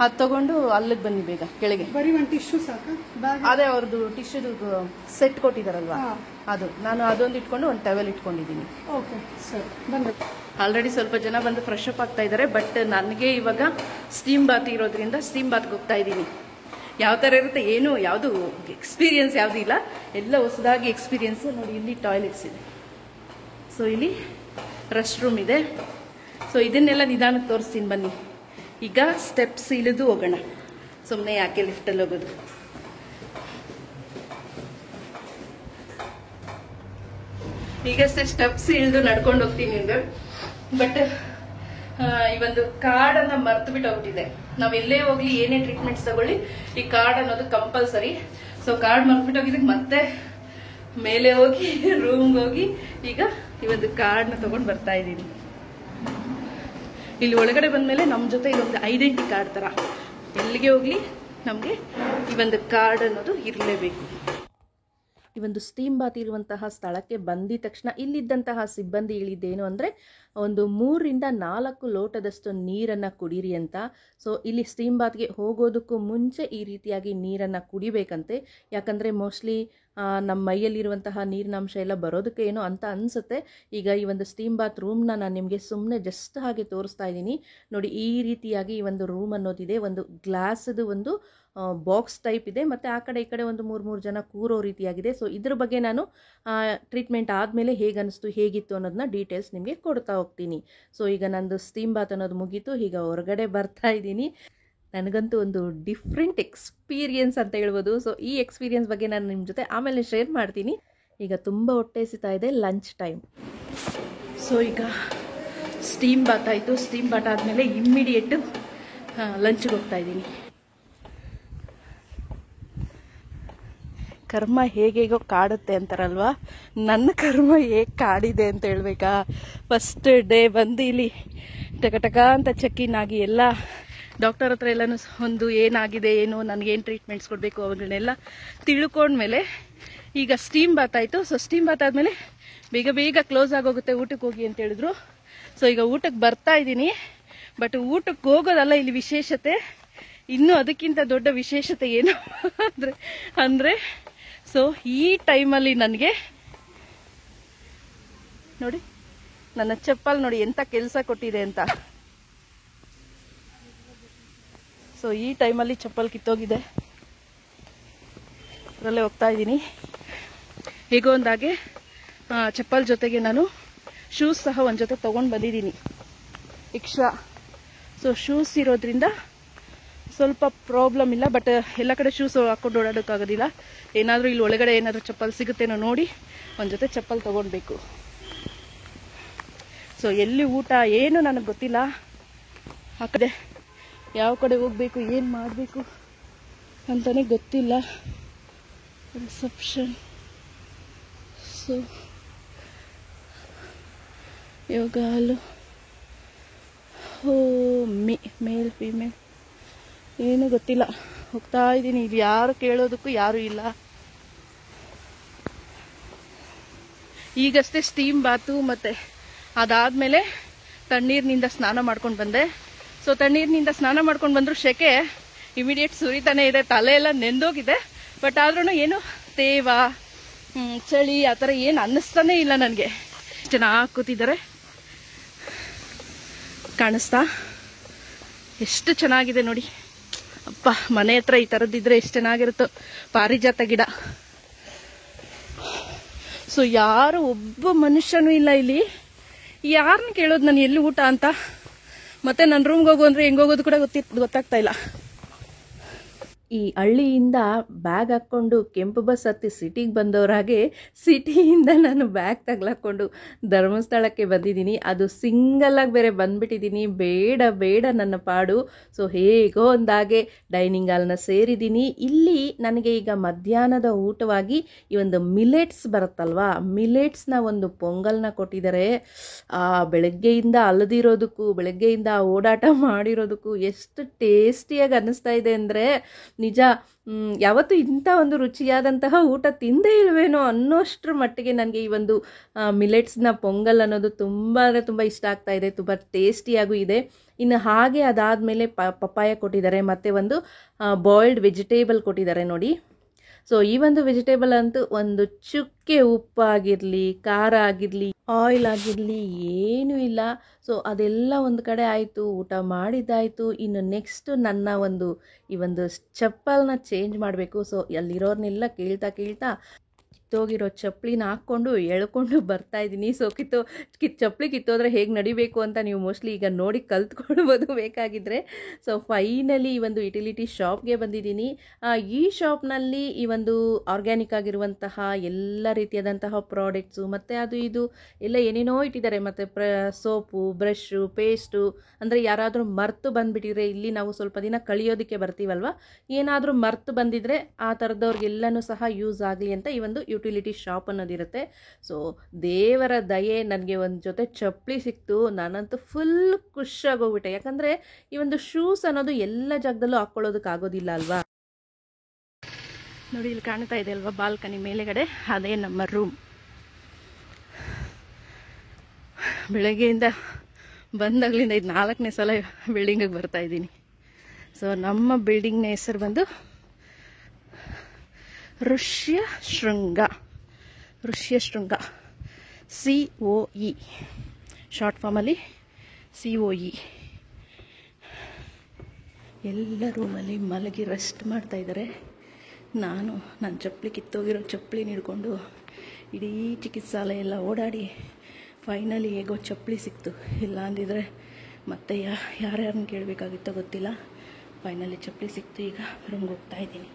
Speaker 1: ಅದು ತಗೊಂಡು ಅಲ್ಲಿಗೆ ಬನ್ನಿ ಬೇಗ ಕೆಳಗೆ.
Speaker 2: ಬರೀ ಒಂದು ಟಿಶ್ಯೂ ಸಾಕು?
Speaker 1: ಅದೇ ಅವ್ರದ್ದು ಟಿಶ್ಯೂದು ಸೆಟ್ ಕೊಟ್ಟಿದಾರಲ್ವಾ, ನಾನು ಅದೊಂದು ಇಟ್ಕೊಂಡು ಒಂದು ಟವೆಲ್ ಇಟ್ಕೊಂಡಿದ್ದೀನಿ.
Speaker 2: ಓಕೆ ಸರಿ, ಬಂದು
Speaker 1: ಆಲ್ರೆಡಿ ಸ್ವಲ್ಪ ಜನ ಬಂದು ಫ್ರೆಶ್ ಅಪ್ ಆಗ್ತಾ ಇದ್ದಾರೆ. ಬಟ್ ನನಗೆ ಇವಾಗ ಸ್ಟೀಮ್ ಬಾತ್ ಇರೋದ್ರಿಂದ ಸ್ಟೀಮ್ ಬಾತ್ಗೆ ಹೋಗ್ತಾ ಇದ್ದೀನಿ. ಯಾವ ಥರ ಇರುತ್ತೆ ಏನು, ಯಾವುದು ಎಕ್ಸ್ಪೀರಿಯನ್ಸ್ ಯಾವುದೂ ಇಲ್ಲ, ಎಲ್ಲ ಹೊಸದಾಗಿ ಎಕ್ಸ್ಪೀರಿಯನ್ಸ್. ನೋಡಿ ಇಲ್ಲಿ ಟಾಯ್ಲೆಟ್ಸ್ ಇದೆ, ಸೊ ಇಲ್ಲಿ ರೆಸ್ಟ್ ರೂಮ್ ಇದೆ. ಸೊ ಇದನ್ನೆಲ್ಲ ನಿಧಾನಕ್ಕೆ ತೋರಿಸ್ತೀನಿ ಬನ್ನಿ. ಈಗ ಸ್ಟೆಪ್ಸ್ ಇಳಿದು ಹೋಗೋಣ, ಸುಮ್ಮನೆ ಯಾಕೆ ಲಿಫ್ಟಲ್ಲಿ ಹೋಗೋದು. ಈಗಷ್ಟೇ ಸ್ಟೆಪ್ಸ್ ಇಳಿದು ನಡ್ಕೊಂಡು ಹೋಗ್ತೀನಿ ನಿಮ್ಗೆ. ಬಟ್ ಈ ಒಂದು ಕಾರ್ಡನ್ನು ಮರ್ತು ಬಿಟ್ಟು ಹೋಗ್ಬಿಟ್ಟಿದೆ. ನಾವು ಎಲ್ಲೇ ಹೋಗ್ಲಿ, ಏನೇ ಟ್ರೀಟ್ಮೆಂಟ್ಸ್ ತಗೊಳ್ಳಿ, ಈ ಕಾರ್ಡ್ ಅನ್ನೋದು ಕಂಪಲ್ಸರಿ. ಸೊ ಕಾರ್ಡ್ ಮರ್ತ್ಬಿಟ್ಟು ಹೋಗಿದ್ದಕ್ಕೆ ಮತ್ತೆ ಮೇಲೆ ಹೋಗಿ ರೂಮ್ಗೆ ಹೋಗಿ ಈಗ ಈ ಒಂದು ಕಾರ್ಡ್ನ ತಗೊಂಡು ಬರ್ತಾ ಇದ್ದೀನಿ. ಇಲ್ಲಿ ಒಳಗಡೆ ಬಂದಮೇಲೆ ನಮ್ಮ ಜೊತೆ ಇದೊಂದು ಐಡೆಂಟಿ ಕಾರ್ಡ್ ಥರ, ಎಲ್ಲಿಗೆ ಹೋಗಲಿ ನಮಗೆ ಈ ಒಂದು ಕಾರ್ಡ್ ಅನ್ನೋದು ಇರಲೇಬೇಕು. ಈ ಒಂದು ಸ್ಟೀಮ್ ಬಾತ್ ಇರುವಂತಹ ಸ್ಥಳಕ್ಕೆ ಬಂದಿದ ತಕ್ಷಣ ಇಲ್ಲಿದ್ದಂತಹ ಸಿಬ್ಬಂದಿ ಹೇಳಿದ್ದೇನು ಅಂದರೆ, ಒಂದು 3 ರಿಂದ 4 ಲೋಟದಷ್ಟು ನೀರನ್ನು ಕುಡೀರಿ ಅಂತ. ಸೊ ಇಲ್ಲಿ ಸ್ಟೀಮ್ ಬಾತ್ಗೆ ಹೋಗೋದಕ್ಕೂ ಮುಂಚೆ ಈ ರೀತಿಯಾಗಿ ನೀರನ್ನು ಕುಡಿಬೇಕಂತೆ. ಯಾಕಂದರೆ ಮೋಸ್ಟ್ಲಿ ನಮ್ಮ ಮೈಯಲ್ಲಿರುವಂತಹ ನೀರಿನಾಂಶ ಎಲ್ಲ ಬರೋದಕ್ಕೆ ಏನೋ ಅಂತ ಅನಿಸುತ್ತೆ. ಈಗ ಈ ಒಂದು ಸ್ಟೀಮ್ ಬಾತ್ ರೂಮ್ನ ನಾನು ನಿಮಗೆ ಸುಮ್ಮನೆ ಜಸ್ಟ್ ಹಾಗೆ ತೋರಿಸ್ತಾ ಇದ್ದೀನಿ. ನೋಡಿ, ಈ ರೀತಿಯಾಗಿ ಈ ಒಂದು ರೂಮ್ ಅನ್ನೋದಿದೆ. ಒಂದು ಗ್ಲಾಸ್ದು ಒಂದು ಬಾಕ್ಸ್ ಟೈಪ್ ಇದೆ, ಮತ್ತು ಆ ಕಡೆ ಈ ಕಡೆ ಒಂದು 3 ಜನ ಕೂರೋ ರೀತಿಯಾಗಿದೆ. ಸೊ ಇದ್ರ ಬಗ್ಗೆ ನಾನು ಟ್ರೀಟ್ಮೆಂಟ್ ಆದಮೇಲೆ ಹೇಗೆ ಅನಿಸ್ತು, ಹೇಗಿತ್ತು ಅನ್ನೋದನ್ನ ಡೀಟೇಲ್ಸ್ ನಿಮಗೆ ಕೊಡ್ತಾ ಹೋಗ್ತೀನಿ. ಸೊ ಈಗ ನಂದು ಸ್ಟೀಮ್ ಬಾತ್ ಅನ್ನೋದು ಮುಗೀತು, ಈಗ ಹೊರಗಡೆ ಬರ್ತಾ ಇದ್ದೀನಿ. ನನಗಂತೂ ಒಂದು ಡಿಫ್ರೆಂಟ್ ಎಕ್ಸ್ಪೀರಿಯನ್ಸ್ ಅಂತ ಹೇಳ್ಬೋದು. ಸೊ ಈ ಎಕ್ಸ್ಪೀರಿಯನ್ಸ್ ಬಗ್ಗೆ ನಾನು ನಿಮ್ಮ ಜೊತೆ ಆಮೇಲೆ ಶೇರ್ ಮಾಡ್ತೀನಿ. ಈಗ ತುಂಬ ಹೊಟ್ಟೆ ಹಸಿತಾ ಇದೆ, ಲಂಚ್ ಟೈಮ್. ಸೊ ಈಗ ಸ್ಟೀಮ್ ಬಾತ್ ಆಯಿತು. ಸ್ಟೀಮ್ ಬಾತ್ ಆದಮೇಲೆ ಇಮ್ಮಿಡಿಯೇಟು ಲಂಚ್ಗೆ ಹೋಗ್ತಾ ಇದ್ದೀನಿ. ಕರ್ಮ ಹೇಗೇಗೋ ಕಾಡುತ್ತೆ ಅಂತಾರಲ್ವಾ, ನನ್ನ ಕರ್ಮ ಹೇಗೆ ಕಾಡಿದೆ ಅಂತ ಹೇಳ್ಬೇಕಾ. ಫಸ್ಟ್ ಡೇ ಬಂದು ಇಲ್ಲಿ ಟಕ ಅಂತ ಚೆಕ್-ಇನ್ ಆಗಿ ಎಲ್ಲ ಡಾಕ್ಟರ್ ಹತ್ರ ಎಲ್ಲನೂ ಒಂದು ಏನಾಗಿದೆ, ಏನು ನನಗೇನು ಟ್ರೀಟ್ಮೆಂಟ್ಸ್ ಕೊಡಬೇಕು ಅವುಗಳನ್ನೆಲ್ಲ ತಿಳ್ಕೊಂಡ್ಮೇಲೆ ಈಗ ಸ್ಟೀಮ್ ಬಾತ್ ಆಯಿತು. ಸೊ ಸ್ಟೀಮ್ ಬಾತ್ ಆದಮೇಲೆ ಬೇಗ ಕ್ಲೋಸ್ ಆಗೋಗುತ್ತೆ, ಊಟಕ್ಕೆ ಹೋಗಿ ಅಂತ ಹೇಳಿದ್ರು. ಸೊ ಈಗ ಊಟಕ್ಕೆ ಬರ್ತಾ ಇದ್ದೀನಿ. ಬಟ್ ಊಟಕ್ಕೆ ಹೋಗೋದಲ್ಲ ಇಲ್ಲಿ ವಿಶೇಷತೆ, ಇನ್ನೂ ಅದಕ್ಕಿಂತ ದೊಡ್ಡ ವಿಶೇಷತೆ ಏನು ಅಂದರೆ ಸೊ ಈ ಟೈಮಲ್ಲಿ ನನಗೆ ನೋಡಿ, ನನ್ನ ಚಪ್ಪಲ್ ನೋಡಿ ಎಂಥ ಕೆಲಸ ಕೊಟ್ಟಿದೆ ಅಂತ. ಸೊ ಈ ಟೈಮಲ್ಲಿ ಚಪ್ಪಲ್ ಕಿತ್ತೋಗಿದೆ, ಅದರಲ್ಲೇ ಹೋಗ್ತಾ ಇದ್ದೀನಿ. ಹೇಗೋ ಒಂದಾಗೆ ಚಪ್ಪಲ್ ಜೊತೆಗೆ ನಾನು ಶೂಸ್ ಸಹ ಒಂದು ಜೊತೆ ತೊಗೊಂಡು ಬಂದಿದ್ದೀನಿ ಎಕ್ಸ್ಟ್ರಾ. ಸೊ ಶೂಸ್ ಇರೋದ್ರಿಂದ ಸ್ವಲ್ಪ ಪ್ರಾಬ್ಲಮ್ ಇಲ್ಲ. ಬಟ್ ಎಲ್ಲ ಕಡೆ ಶೂಸ್ ಹಾಕ್ಕೊಂಡು ಓಡಾಡೋಕ್ಕಾಗೋದಿಲ್ಲ. ಏನಾದರೂ ಇಲ್ಲಿ ಒಳಗಡೆ ಏನಾದರೂ ಚಪ್ಪಲ್ ಸಿಗುತ್ತೇನೋ ನೋಡಿ ಒಂದು ಜೊತೆ ಚಪ್ಪಲ್ ತೊಗೊಳ್ಬೇಕು. ಸೊ ಎಲ್ಲಿ ಊಟ ಏನು ನನಗೆ ಗೊತ್ತಿಲ್ಲ. ಆ ಕಡೆ ಯಾವ ಕಡೆ ಹೋಗಬೇಕು, ಏನು ಮಾಡಬೇಕು ಅಂತಲೇ ಗೊತ್ತಿಲ್ಲ. ರಿಸೆಪ್ಷನ್, ಸೊ ಯೋಗ ಹಾಲು, ಮೇಲ್ ಫೀಮೇಲ್ ಏನು ಗೊತ್ತಿಲ್ಲ. ಹೋಗ್ತಾ ಇದ್ದೀನಿ. ಇಲ್ಲಿ ಯಾರು ಕೇಳೋದಕ್ಕೂ ಯಾರೂ ಇಲ್ಲ. ಈಗಷ್ಟೇ ಸ್ಟೀಮ್ ಬಾತು ಮತ್ತು ಅದಾದಮೇಲೆ ತಣ್ಣೀರಿನಿಂದ ಸ್ನಾನ ಮಾಡ್ಕೊಂಡು ಬಂದೆ. ಸೊ ತಣ್ಣೀರಿನಿಂದ ಸ್ನಾನ ಮಾಡ್ಕೊಂಡು ಬಂದರೂ ಶೆಕೆ ಇಮಿಡಿಯೇಟ್ ಸುರಿತಾನೆ ಇದೆ, ತಲೆ ಎಲ್ಲ ನೆಂದೋಗಿದೆ. ಬಟ್ ಆದ್ರೂ ಏನು ತೇವ ಚಳಿ ಆ ಥರ ಏನು ಅನ್ನಿಸ್ತಾನೆ ಇಲ್ಲ ನನಗೆ. ಚೆನ್ನಾಗಿ ಕೂತಿದ್ದಾರೆ, ಕಾಣಿಸ್ತಾ ಎಷ್ಟು ಚೆನ್ನಾಗಿದೆ ನೋಡಿ. ಅಪ್ಪ, ಮನೆ ಹತ್ರ ಈ ಥರದ್ದಿದ್ರೆ ಎಷ್ಟು ಚೆನ್ನಾಗಿರುತ್ತೋ. ಪಾರಿಜಾತ ಗಿಡ. ಸೊ ಯಾರು ಒಬ್ಬ ಮನುಷ್ಯನೂ ಇಲ್ಲ ಇಲ್ಲಿ. ಯಾರನ್ನ ಕೇಳೋದು ನಾನು ಎಲ್ಲಿ ಊಟ ಅಂತ. ಮತ್ತೆ ನನ್ನ ರೂಮ್ಗೆ ಹೋಗು ಅಂದರೆ ಹೆಂಗೆ ಹೋಗೋದು ಕೂಡ ಗೊತ್ತಾಗ್ತಾ ಇಲ್ಲ. ಈ ಹಳ್ಳಿಯಿಂದ ಬ್ಯಾಗ್ ಹಾಕ್ಕೊಂಡು ಕೆಂಪು ಬಸ್ ಹತ್ತಿ ಸಿಟಿಗೆ ಬಂದವರಾಗೆ ಸಿಟಿಯಿಂದ ನಾನು ಬ್ಯಾಗ್ ತಗ್ಲಾಕೊಂಡು ಧರ್ಮಸ್ಥಳಕ್ಕೆ ಬಂದಿದ್ದೀನಿ. ಅದು ಸಿಂಗಲ್ಲಾಗಿ ಬೇರೆ ಬಂದ್ಬಿಟ್ಟಿದ್ದೀನಿ. ಬೇಡ ಬೇಡ ನನ್ನ ಪಾಡು. ಸೊ ಹೇಗೋ ಒಂದಾಗೆ ಡೈನಿಂಗ್ ಹಾಲ್ನ ಸೇರಿದ್ದೀನಿ. ಇಲ್ಲಿ ನನಗೆ ಈಗ ಮಧ್ಯಾಹ್ನದ ಊಟವಾಗಿ ಈ ಒಂದು ಮಿಲೆಟ್ಸ್ ಬರುತ್ತಲ್ವಾ, ಮಿಲೆಟ್ಸ್ನ ಒಂದು ಪೊಂಗಲ್ನ ಕೊಟ್ಟಿದ್ದಾರೆ. ಬೆಳಗ್ಗೆಯಿಂದ ಅಲದಿರೋದಕ್ಕೂ ಬೆಳಗ್ಗೆಯಿಂದ ಓಡಾಟ ಮಾಡಿರೋದಕ್ಕೂ ಎಷ್ಟು ಟೇಸ್ಟಿಯಾಗಿ ಅನ್ನಿಸ್ತಾ ಇದೆ ಅಂದರೆ ನಿಜ. ಯಾವತ್ತೂ ಇಂಥ ಒಂದು ರುಚಿಯಾದಂತಹ ಊಟ ತಿಂದೇ ಇಲ್ವೇನೋ ಅನ್ನೋಷ್ಟ್ರ ಮಟ್ಟಿಗೆ ನನಗೆ ಈ ಒಂದು ಮಿಲೆಟ್ಸ್ನ ಪೊಂಗಲ್ ಅನ್ನೋದು ತುಂಬ ಅಂದರೆ ತುಂಬ ಇಷ್ಟ ಆಗ್ತಾ ಇದೆ. ತುಂಬ ಟೇಸ್ಟಿಯಾಗೂ ಇದೆ. ಇನ್ನು ಹಾಗೆ ಅದಾದಮೇಲೆ ಪಪ್ಪಾಯ ಕೊಟ್ಟಿದ್ದಾರೆ, ಮತ್ತು ಒಂದು ಬಾಯ್ಲ್ಡ್ ವೆಜಿಟೇಬಲ್ ಕೊಟ್ಟಿದ್ದಾರೆ ನೋಡಿ. ಸೊ ಈ ಒಂದು ವೆಜಿಟೇಬಲ್ ಅಂತೂ ಒಂದು ಚುಕ್ಕೆ ಉಪ್ಪಾಗಿರಲಿ, ಖಾರ ಆಗಿರಲಿ, ಆಯಿಲ್ ಆಗಿರಲಿ ಏನೂ ಇಲ್ಲ. ಸೊ ಅದೆಲ್ಲ ಒಂದು ಕಡೆ ಆಯಿತು, ಊಟ ಮಾಡಿದ್ದಾಯಿತು. ಇನ್ನು ನೆಕ್ಸ್ಟು ನನ್ನ ಈ ಒಂದು ಚಪ್ಪಲ್ನ ಚೇಂಜ್ ಮಾಡಬೇಕು. ಸೊ ಅಲ್ಲಿರೋರ್ನೆಲ್ಲ ಕೇಳ್ತಾ ಕಿತ್ತೋಗಿರೋ ಚಪ್ಪಲಿನ ಹಾಕ್ಕೊಂಡು ಎಳ್ಕೊಂಡು ಬರ್ತಾ ಇದ್ದೀನಿ. ಸೊ ಚಪ್ಪಲಿ ಕಿತ್ತೋದ್ರೆ ಹೇಗೆ ನಡಿಬೇಕು ಅಂತ ನೀವು ಮೋಸ್ಟ್ಲಿ ಈಗ ನೋಡಿ ಕಲ್ತ್ಕೊಳ್ಬೋದು ಬೇಕಾಗಿದ್ದರೆ. ಸೊ ಫೈನಲಿ ಈ ಒಂದು ಯುಟಿಲಿಟಿ ಶಾಪ್ಗೆ ಬಂದಿದ್ದೀನಿ. ಈ ಶಾಪ್ನಲ್ಲಿ ಈ ಒಂದು ಆರ್ಗ್ಯಾನಿಕ್ ಆಗಿರುವಂತಹ ಎಲ್ಲ ರೀತಿಯಾದಂತಹ ಪ್ರಾಡಕ್ಟ್ಸು ಮತ್ತು ಅದು ಇದು ಎಲ್ಲ ಏನೇನೋ ಇಟ್ಟಿದ್ದಾರೆ. ಮತ್ತು ಸೋಪು, ಬ್ರಷು, ಪೇಸ್ಟು, ಅಂದರೆ ಯಾರಾದರೂ ಮರ್ತು ಬಂದುಬಿಟ್ಟಿದ್ರೆ, ಇಲ್ಲಿ ನಾವು ಸ್ವಲ್ಪ ದಿನ ಕಳಿಯೋದಕ್ಕೆ ಬರ್ತೀವಲ್ವ, ಏನಾದರೂ ಮರ್ತು ಬಂದಿದ್ರೆ ಆ ಥರದವ್ರಿಗೆಲ್ಲನೂ ಸಹ ಯೂಸ್ ಆಗಲಿ ಅಂತ ಈ ಒಂದು ಯುಟಿಲಿಟಿ ಶಾಪ್ ಅನ್ನೋದಿರುತ್ತೆ. ಸೊ ದೇವರ ದಯೆ, ನನಗೆ ಒಂದು ಜೊತೆ ಚಪ್ಪಲಿ ಸಿಕ್ತು. ನಾನಂತೂ ಫುಲ್ ಖುಷಿಯಾಗೋಗ್ಬಿಟ್ಟೆ. ಯಾಕಂದರೆ ಈ ಒಂದು ಶೂಸ್ ಅನ್ನೋದು ಎಲ್ಲ ಜಾಗದಲ್ಲೂ ಹಾಕ್ಕೊಳ್ಳೋದಕ್ಕಾಗೋದಿಲ್ಲ ಅಲ್ವಾ. ನೋಡಿ ಇಲ್ಲಿ ಕಾಣ್ತಾ ಇದೆ ಅಲ್ವಾ ಬಾಲ್ಕನಿ ಮೇಲೆಗಡೆ, ಅದೇ ನಮ್ಮ ರೂಮ್. ಬೆಳಗ್ಗೆಯಿಂದ ಬಂದಾಗಲಿಂದ ಇದು 4ನೇ ಸಲ ಬಿಲ್ಡಿಂಗಿಗೆ ಬರ್ತಾ ಇದ್ದೀನಿ. ಸೊ ನಮ್ಮ ಬಿಲ್ಡಿಂಗ್ನ ಹೆಸರು ಬಂದು ಋಷ್ಯಶೃಂಗ COE, ಶಾರ್ಟ್ ಫಾರ್ಮಲ್ಲಿ COE. ಎಲ್ಲ ರೂಮಲ್ಲಿ ಮಲಗಿ ರೆಸ್ಟ್ ಮಾಡ್ತಾ ಇದ್ದಾರೆ. ನಾನು ನನ್ನ ಚಪ್ಪಲಿ ಕಿತ್ತೋಗಿರೋ ಚಪ್ಪಲಿನ ಹಿಡ್ಕೊಂಡು ಇಡೀ ಚಿಕಿತ್ಸಾಲಯ ಎಲ್ಲ ಓಡಾಡಿ ಫೈನಲಿ ಹೇಗೋ ಚಪ್ಪಲಿ ಸಿಕ್ತು. ಇಲ್ಲ ಅಂದಿದ್ರೆ ಮತ್ತೆ ಯಾರ್ಯಾರನ್ನ ಕೇಳಬೇಕಾಗಿತ್ತೋ ಗೊತ್ತಿಲ್ಲ. ಫೈನಲಿ ಚಪ್ಪಲಿ ಸಿಕ್ತು. ಈಗ ರೂಮ್ಗೆ ಹೋಗ್ತಾ ಇದ್ದೀನಿ.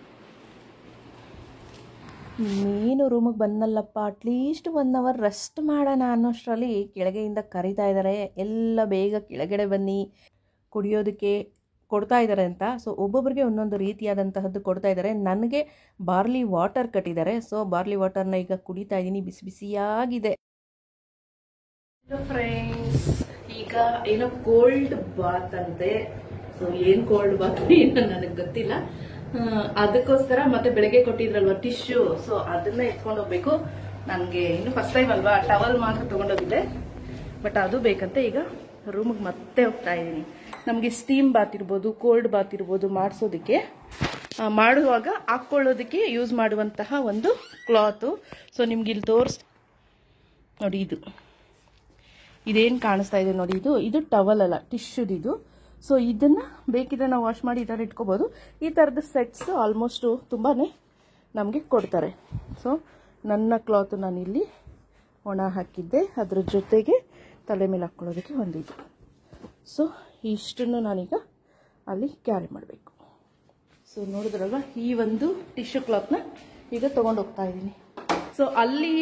Speaker 1: ನೀನು ರೂಮಿಗೆ ಬಂದಲ್ಲಪ್ಪ, ಅಟ್ಲೀಸ್ಟ್ 1 ಅವರ್ ರೆಸ್ಟ್ ಮಾಡೋಣ ಅನ್ನೋಷ್ಟರಲ್ಲಿ ಕೆಳಗೆಯಿಂದ ಕರೀತಾ ಇದ್ದಾರೆ, ಎಲ್ಲ ಬೇಗ ಕೆಳಗಡೆ ಬನ್ನಿ ಕುಡಿಯೋದಕ್ಕೆ ಕೊಡ್ತಾ ಇದ್ದಾರೆ ಅಂತ. ಸೊ ಒಬ್ಬೊಬ್ಬರಿಗೆ ಒಂದೊಂದು ರೀತಿಯಾದಂತಹದ್ದು ಕೊಡ್ತಾ ಇದ್ದಾರೆ. ನನಗೆ ಬಾರ್ಲಿ ವಾಟರ್ ಕಟ್ಟಿದ್ದಾರೆ. ಸೊ ಬಾರ್ಲಿ ವಾಟರ್ನ ಈಗ ಕುಡಿತಾ ಇದ್ದೀನಿ, ಬಿಸಿ ಬಿಸಿಯಾಗಿದೆ. ಫ್ರೆಂಡ್ಸ್, ಈಗ ಏನೋ ಕೋಲ್ಡ್ ಬಾತ್ ಅಂತೆ. ಸೊ ಏನು ಕೋಲ್ಡ್ ಬಾತ್ ಏನೋ ನನಗೆ ಗೊತ್ತಿಲ್ಲ. ಅದಕ್ಕೋಸ್ಕರ ಮತ್ತೆ ಬೆಳಗ್ಗೆ ಕೊಟ್ಟಿದ್ರಲ್ವ ಟಿಶ್ಯೂ, ಸೊ ಅದನ್ನ ಎತ್ಕೊಂಡು ಹೋಗ್ಬೇಕು. ನನಗೆ ಇನ್ನು ಫಸ್ಟ್ ಟೈಮ್ ಅಲ್ವಾ, ಟವಲ್ ಮಾತ್ರ ತೊಗೊಂಡೋಗಿದ್ದೆ. ಬಟ್ ಅದು ಬೇಕಂತೆ. ಈಗ ರೂಮಿಗೆ ಮತ್ತೆ ಹೋಗ್ತಾ ಇದ್ದೀನಿ. ನಮಗೆ ಸ್ಟೀಮ್ ಬಾತ್ ಇರ್ಬೋದು, ಕೋಲ್ಡ್ ಬಾತ್ ಇರ್ಬೋದು ಮಾಡಿಸೋದಕ್ಕೆ, ಮಾಡುವಾಗ ಹಾಕ್ಕೊಳ್ಳೋದಕ್ಕೆ ಯೂಸ್ ಮಾಡುವಂತಹ ಒಂದು ಕ್ಲಾತು. ಸೊ ನಿಮ್ಗೆ ಇಲ್ಲಿ ನೋಡಿ, ಇದೇನು ಕಾಣಿಸ್ತಾ ಇದೆ ನೋಡಿ, ಇದು ಟವಲ್ ಅಲ್ಲ, ಟಿಶ್ಯೂದಿದು. ಸೊ ಇದನ್ನು ಬೇಕಿದ್ರೆ ನಾವು ವಾಶ್ ಮಾಡಿ ಈ ಥರ ಇಟ್ಕೋಬೋದು. ಈ ಥರದ ಸೆಟ್ಸ್ ಆಲ್ಮೋಸ್ಟು ತುಂಬಾ ನಮಗೆ ಕೊಡ್ತಾರೆ. ಸೊ ನನ್ನ ಕ್ಲಾತು ನಾನಿಲ್ಲಿ ಒಣ ಹಾಕಿದ್ದೆ, ಅದ್ರ ಜೊತೆಗೆ ತಲೆ ಮೇಲೆ ಹಾಕ್ಕೊಳ್ಳೋದಕ್ಕೆ ಒಂದಿದ್ದು. ಸೊ ಇಷ್ಟನ್ನು ನಾನೀಗ ಅಲ್ಲಿ ಕ್ಯಾರಿ ಮಾಡಬೇಕು. ಸೊ ನೋಡಿದ್ರಲ್ವ, ಈ ಒಂದು ಟಿಶ್ಯೂ ಕ್ಲಾತ್ನ ಈಗ ತೊಗೊಂಡು ಹೋಗ್ತಾ ಇದ್ದೀನಿ. ಸೊ ಅಲ್ಲಿ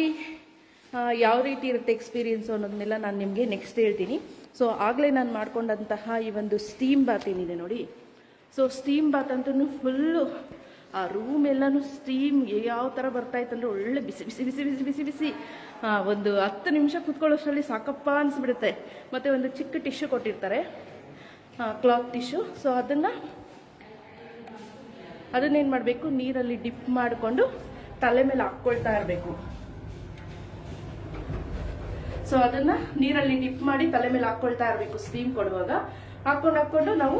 Speaker 1: ಯಾವ ರೀತಿ ಇರುತ್ತೆ ಎಕ್ಸ್ಪೀರಿಯನ್ಸು ಅನ್ನೋದನ್ನೆಲ್ಲ ನಾನು ನಿಮಗೆ ನೆಕ್ಸ್ಟ್ ಹೇಳ್ತೀನಿ. ಸೊ ಆಗಲೇ ನಾನು ಮಾಡ್ಕೊಂಡಂತಹ ಈ ಒಂದು ಸ್ಟೀಮ್ ಬಾತ್ ಏನಿದೆ ನೋಡಿ, ಸೊ ಸ್ಟೀಮ್ ಬಾತ್ ಅಂತೂ ಫುಲ್ಲು ಆ ರೂಮ್ ಎಲ್ಲನೂ ಸ್ಟೀಮ್ ಯಾವ ಥರ ಬರ್ತಾಯಿತ್ತು ಅಂದರೆ ಒಳ್ಳೆ ಬಿಸಿ ಬಿಸಿ ಬಿಸಿ ಬಿಸಿ ಬಿಸಿ ಬಿಸಿ. ಒಂದು 10 ನಿಮಿಷ ಕೂತ್ಕೊಳ್ಳೋಷ್ಟರಲ್ಲಿ ಸಾಕಪ್ಪ ಅನಿಸ್ಬಿಡುತ್ತೆ. ಮತ್ತು ಒಂದು ಚಿಕ್ಕ ಟಿಶ್ಯೂ ಕೊಟ್ಟಿರ್ತಾರೆ, ಕ್ಲಾತ್ ಟಿಶ್ಯೂ. ಸೊ ಅದನ್ನೇನು ಮಾಡಬೇಕು, ನೀರಲ್ಲಿ ಡಿಪ್ ಮಾಡಿಕೊಂಡು ತಲೆ ಮೇಲೆ ಹಾಕ್ಕೊಳ್ತಾ ಇರಬೇಕು. ಸೊ ಅದನ್ನ ನೀರಲ್ಲಿ ಡಿಪ್ ಮಾಡಿ ತಲೆ ಮೇಲೆ ಹಾಕೊಳ್ತಾ ಇರಬೇಕು ಸ್ಟೀಮ್ ಕೊಡುವಾಗ. ಹಾಕೊಂಡು ನಾವು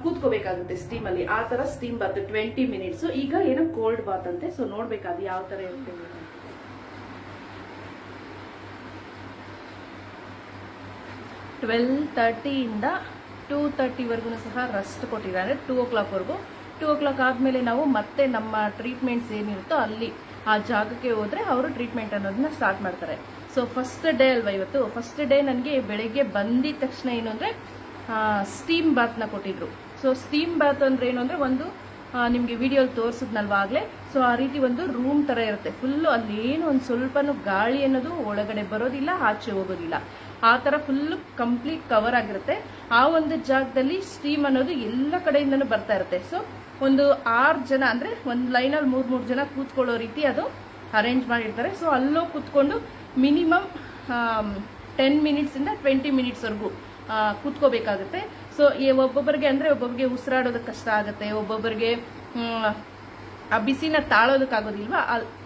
Speaker 1: ಕೂತ್ಕೋಬೇಕಾಗುತ್ತೆ ಸ್ಟೀಮ್ ಅಲ್ಲಿ. ಆ ತರ ಸ್ಟೀಮ್ ಬಾತ್ 20 ಮಿನಿಟ್ಸ್. ಈಗ ಏನೋ ಕೋಲ್ಡ್ ಬಾತ್ ಅಂತೆ, ಸೊ ನೋಡ್ಬೇಕಾದ ಯಾವ ತರ ಇರುತ್ತೆ. 12:30 ಇಂದ 2:30 ವರ್ಗು ಸಹ ರೆಸ್ಟ್ ಕೊಟ್ಟಿದ್ದಾರೆ. 2 o'clock ವರ್ಗು. 2 o'clock ಆದ್ಮೇಲೆ ನಾವು ಮತ್ತೆ ನಮ್ಮ ಟ್ರೀಟ್ಮೆಂಟ್ಸ್ ಏನಿರುತ್ತೋ ಅಲ್ಲಿ ಆ ಜಾಗಕ್ಕೆ ಹೋದ್ರೆ ಅವರು ಟ್ರೀಟ್ಮೆಂಟ್ ಅನ್ನೋದನ್ನ ಸ್ಟಾರ್ಟ್ ಮಾಡ್ತಾರೆ. ಸೊ ಫಸ್ಟ್ ಡೇ ಅಲ್ವಾ ಇವತ್ತು. ಫಸ್ಟ್ ಡೇ ನನಗೆ ಬೆಳಗ್ಗೆ ಬಂದಿದ ತಕ್ಷಣ ಏನು ಅಂದ್ರೆ ಸ್ಟೀಮ್ ಬಾತ್ ನ ಕೊಟ್ಟಿದ್ರು. ಸೊ ಸ್ಟೀಮ್ ಬಾತ್ ಅಂದ್ರೆ ಏನು ಅಂದ್ರೆ ಒಂದು ನಿಮ್ಗೆ ವಿಡಿಯೋಲಿ ತೋರಿಸಿದ್ನಲ್ವಾ ಆಗ್ಲೇ. ಸೊ ಆ ರೀತಿ ಒಂದು ರೂಮ್ ತರ ಇರುತ್ತೆ ಫುಲ್ಲು. ಅಲ್ಲಿ ಏನು ಒಂದು ಸ್ವಲ್ಪನೂ ಗಾಳಿ ಅನ್ನೋದು ಒಳಗಡೆ ಬರೋದಿಲ್ಲ, ಆಚೆ ಹೋಗೋದಿಲ್ಲ. ಆ ತರ ಫುಲ್ ಕಂಪ್ಲೀಟ್ ಕವರ್ ಆಗಿರುತ್ತೆ. ಆ ಒಂದು ಜಾಗದಲ್ಲಿ ಸ್ಟೀಮ್ ಅನ್ನೋದು ಎಲ್ಲ ಕಡೆಯಿಂದನೂ ಬರ್ತಾ ಇರುತ್ತೆ. ಸೊ ಒಂದು 6 ಜನ ಅಂದ್ರೆ ಒಂದು ಲೈನಲ್ಲಿ 3 ಜನ ಕೂತ್ಕೊಳ್ಳೋ ರೀತಿ ಅದು ಅರೇಂಜ್ ಮಾಡಿರ್ತಾರೆ. ಸೊ ಅಲ್ಲೋ ಕೂತ್ಕೊಂಡು ಮಿನಿಮಮ್ 10 ಮಿನಿಟ್ಸ್ ಇಂದ 20 ಮಿನಿಟ್ಸ್ ವರ್ಗು ಕೂತ್ಕೋಬೇಕಾಗುತ್ತೆ. ಸೊ ಒಬ್ಬೊಬ್ಬರಿಗೆ ಅಂದ್ರೆ ಒಬ್ಬೊಬ್ಬರಿಗೆ ಉಸಿರಾಡೋದಕ್ಕೆ ಕಷ್ಟ ಆಗುತ್ತೆ, ಒಬ್ಬೊಬ್ಬರಿಗೆ ಆ ಬಿಸಿನ